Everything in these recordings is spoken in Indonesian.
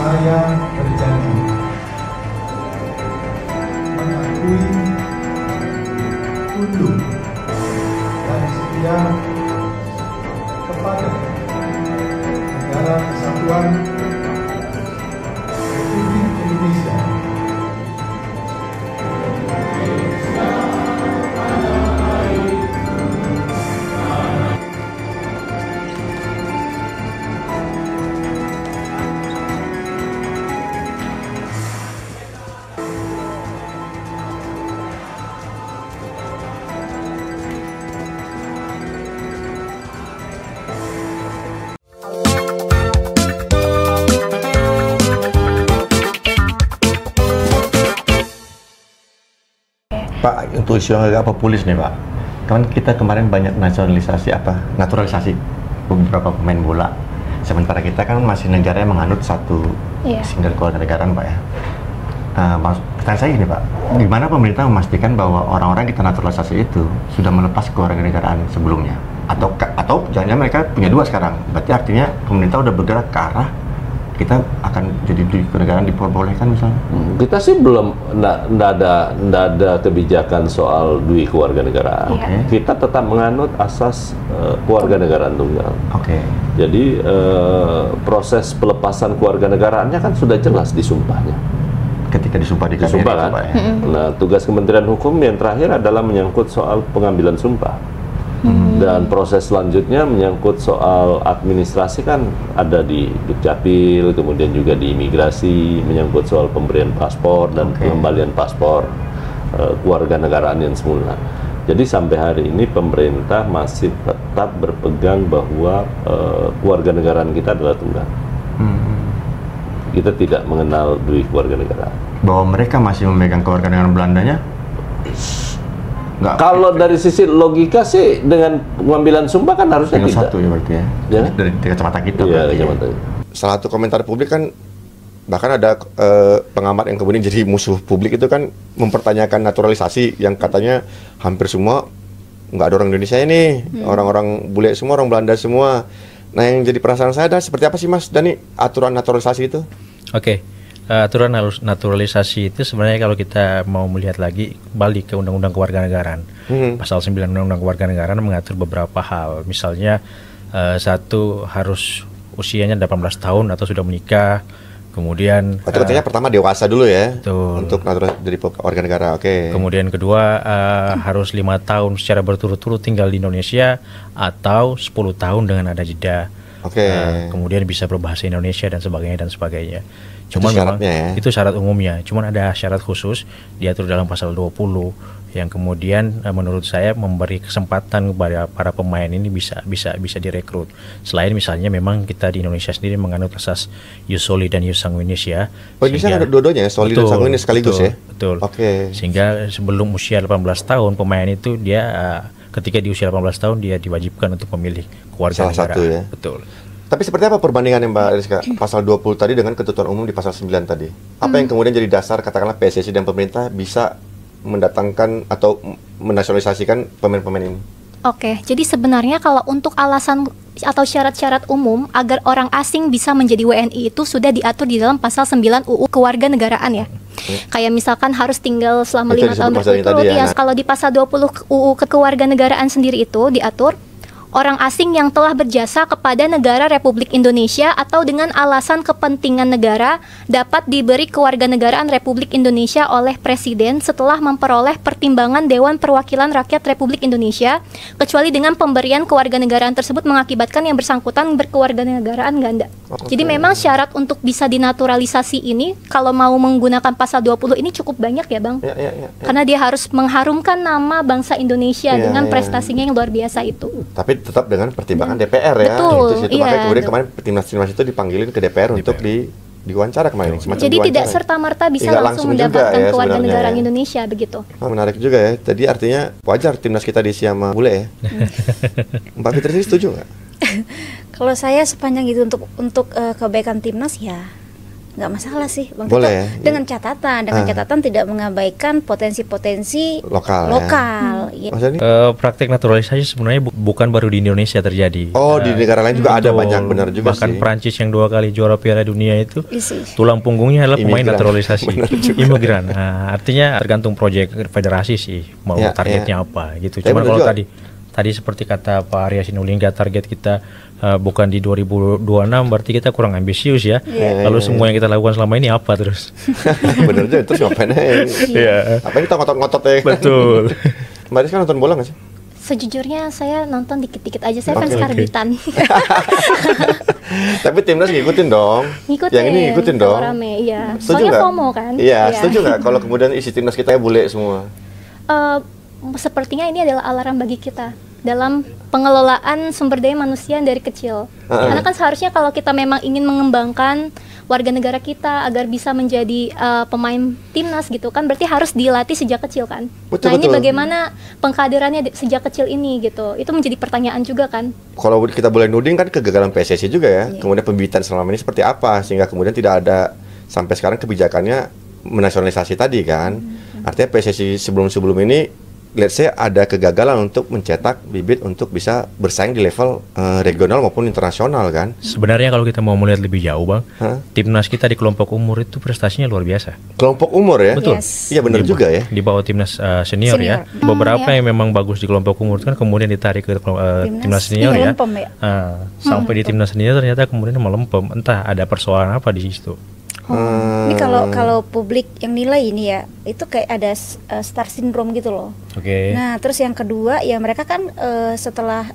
Saya berjanji mengakui, tunduk, dan setia kepada Negara Kesatuan Republik Indonesia. Pak, untuk isu yang agak populis nih Pak, kan kita kemarin banyak naturalisasi naturalisasi beberapa pemain bola. Sementara kita kan masih negara yang menganut satu sistem kewarganegaraan Pak ya. Pertanyaan saya gini Pak, gimana pemerintah memastikan bahwa orang-orang yang kita naturalisasi itu sudah melepas kewarganegaraan sebelumnya? Atau jangan-jangan mereka punya dua sekarang, berarti artinya pemerintah udah bergerak ke arah kita akan jadi kenegaraan diperbolehkan misalnya? Kita sih belum, nggak ada kebijakan soal duit kewarganegaraan. Kita tetap menganut asas kewarganegaraan tunggal. Jadi proses pelepasan kewarganegaraannya kan sudah jelas di sumpahnya. Ketika disumpah di KBRI kan? Pak, ya? Nah, tugas Kementerian Hukum yang terakhir adalah menyangkut soal pengambilan sumpah. Dan proses selanjutnya menyangkut soal administrasi kan ada di Dukcapil, kemudian juga di imigrasi, menyangkut soal pemberian paspor dan pengembalian paspor kewarganegaraan yang semula. Jadi sampai hari ini pemerintah masih tetap berpegang bahwa kewarganegaraan kita adalah tunggal. Kita tidak mengenal duit kewarganegaraan. Bahwa mereka masih memegang kewarganegaraan Belandanya? Kalau dari sisi logika sih dengan pengambilan sumpah kan harusnya tinggal tidak. Satu ya berarti ya? Dari kacamata kita berarti ya. Salah satu komentar publik kan, bahkan ada pengamat yang kemudian jadi musuh publik itu kan mempertanyakan naturalisasi yang katanya hampir semua nggak ada orang Indonesia ini, orang-orang bule semua, orang Belanda semua. Nah yang jadi perasaan saya adalah seperti apa sih Mas Dani aturan naturalisasi itu? Aturan naturalisasi itu sebenarnya kalau kita mau melihat lagi balik ke Undang-Undang Kewarganegaraan. Pasal 9 Undang-Undang Kewarganegaraan mengatur beberapa hal. Misalnya satu harus usianya 18 tahun atau sudah menikah. Kemudian itu katanya pertama dewasa dulu ya. Betul. Untuk dari warga negara. Kemudian kedua harus 5 tahun secara berturut-turut tinggal di Indonesia atau 10 tahun dengan ada jeda. Kemudian bisa berbahasa Indonesia dan sebagainya. Cuman itu memang ya? Itu syarat umumnya. Cuman ada syarat khusus diatur dalam pasal 20 yang kemudian menurut saya memberi kesempatan kepada para pemain ini bisa direkrut. Selain misalnya memang kita di Indonesia sendiri menganut asas ius soli dan ius sanguinis ya. Bisa ada dua-duanya, soli dan sanguinis sekaligus ya. Betul. Sehingga sebelum usia 18 tahun pemain itu dia ketika di usia 18 tahun dia diwajibkan untuk memilih kewarganegaraan. Salah satu ya. Betul. Tapi seperti apa perbandingannya Mbak Rizka? Pasal 20 tadi dengan ketentuan umum di pasal 9 tadi. Apa yang kemudian jadi dasar katakanlah PSSI dan pemerintah bisa mendatangkan atau menasionalisasikan pemain-pemain ini? Jadi sebenarnya kalau untuk alasan atau syarat-syarat umum agar orang asing bisa menjadi WNI itu sudah diatur di dalam pasal 9 UU Kewarganegaraan ya. Kayak misalkan harus tinggal selama 5 tahun berturut-turut ya. Kalau di pasal 20 UU Kewarganegaraan sendiri itu diatur orang asing yang telah berjasa kepada negara Republik Indonesia atau dengan alasan kepentingan negara dapat diberi kewarganegaraan Republik Indonesia oleh Presiden setelah memperoleh pertimbangan Dewan Perwakilan Rakyat Republik Indonesia, kecuali dengan pemberian kewarganegaraan tersebut mengakibatkan yang bersangkutan berkewarganegaraan ganda. Jadi memang syarat untuk bisa dinaturalisasi ini kalau mau menggunakan pasal 20 ini cukup banyak ya Bang. Karena dia harus mengharumkan nama bangsa Indonesia dengan prestasinya yang luar biasa itu. Tapi tetap dengan pertimbangan DPR ya. Betul. Makanya kemudian kemarin timnas itu dipanggilin ke DPR untuk diwawancara kemarin. Jadi tidak serta-merta bisa langsung mendapatkan kewarganegaraan Indonesia begitu. Menarik juga ya. Jadi artinya wajar timnas kita diisi sama bule ya. Mbak Fitri setuju nggak? Kalau saya sepanjang itu untuk kebaikan timnas ya nggak masalah sih Bang Boleh Tito. ya? Dengan catatan tidak mengabaikan potensi-potensi lokal. Ya. Maksudnya? Praktek naturalisasi sebenarnya bukan baru di Indonesia terjadi. Oh, di negara lain juga ada Betul. banyak, benar juga Bahkan sih. Prancis yang 2 kali juara Piala Dunia itu Isi. tulang punggungnya adalah pemain Imigran. naturalisasi Benar juga. imigran. Nah, artinya tergantung proyek federasi sih mau Ya, targetnya apa gitu. Tapi Cuman benar kalau juga. tadi seperti kata Pak Arya Sinulinga, target kita bukan di 2026, berarti kita kurang ambisius ya. Lalu semua yang kita lakukan selama ini apa terus? Bener juga, terus ngapain aja? Iya. Apa kita ngotot-ngotot ya? Betul. Mbak Rizka nonton bola nggak sih? Sejujurnya saya nonton dikit-dikit aja. Saya fans Oke. karbitan. Tapi timnas ngikutin dong. Ngikutin. Yang ini ngikutin kalau dong. rame, iya. Setuju Soalnya nggak? FOMO kan. Iya, setuju nggak kalau kemudian isi timnas kita bule semua? Sepertinya ini adalah alarm bagi kita dalam pengelolaan sumber daya manusia dari kecil. Karena kan seharusnya kalau kita memang ingin mengembangkan warga negara kita agar bisa menjadi pemain timnas gitu kan, berarti harus dilatih sejak kecil kan. Betul, Nah ini betul. bagaimana pengkaderannya sejak kecil ini gitu, itu menjadi pertanyaan juga kan. Kalau kita boleh nuding kan kegagalan PSSI juga ya. Kemudian pembibitan selama ini seperti apa sehingga kemudian tidak ada sampai sekarang kebijakannya menasionalisasi tadi kan. Artinya PSSI sebelum ini let's say ada kegagalan untuk mencetak bibit untuk bisa bersaing di level regional maupun internasional kan. Sebenarnya kalau kita mau melihat lebih jauh Bang, Hah? timnas kita di kelompok umur itu prestasinya luar biasa. Kelompok umur ya. Betul. Yes. Iya benar juga ya. Di bawah timnas senior ya. Senior. Beberapa ya. yang memang bagus di kelompok umur itu kan kemudian ditarik ke timnas senior ya. Melempem ya. Sampai di timnas senior ternyata kemudian melempem. Entah ada persoalan apa di situ. Ini kalau publik yang nilai ini ya, itu kayak ada star syndrome gitu loh. Oke. Nah, terus yang kedua ya mereka kan setelah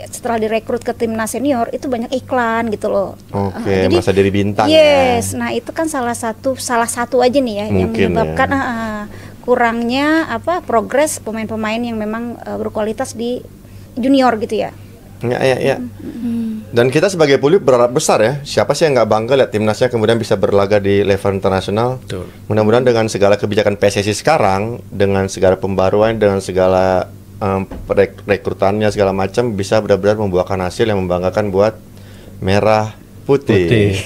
setelah direkrut ke timnas senior itu banyak iklan gitu loh. Oke, Jadi, masa diri bintang yes, ya. nah itu kan salah satu aja nih ya yang Mungkin menyebabkan ya. kurangnya progres pemain-pemain yang memang berkualitas di junior gitu ya. Ya. Dan kita sebagai publik berharap besar ya. Siapa sih yang nggak bangga lihat timnasnya kemudian bisa berlaga di level internasional? Betul. Mudah-mudahan dengan segala kebijakan PSSI sekarang, dengan segala pembaruan, dengan segala rekrutannya segala macam bisa benar-benar membuahkan hasil yang membanggakan buat merah putih.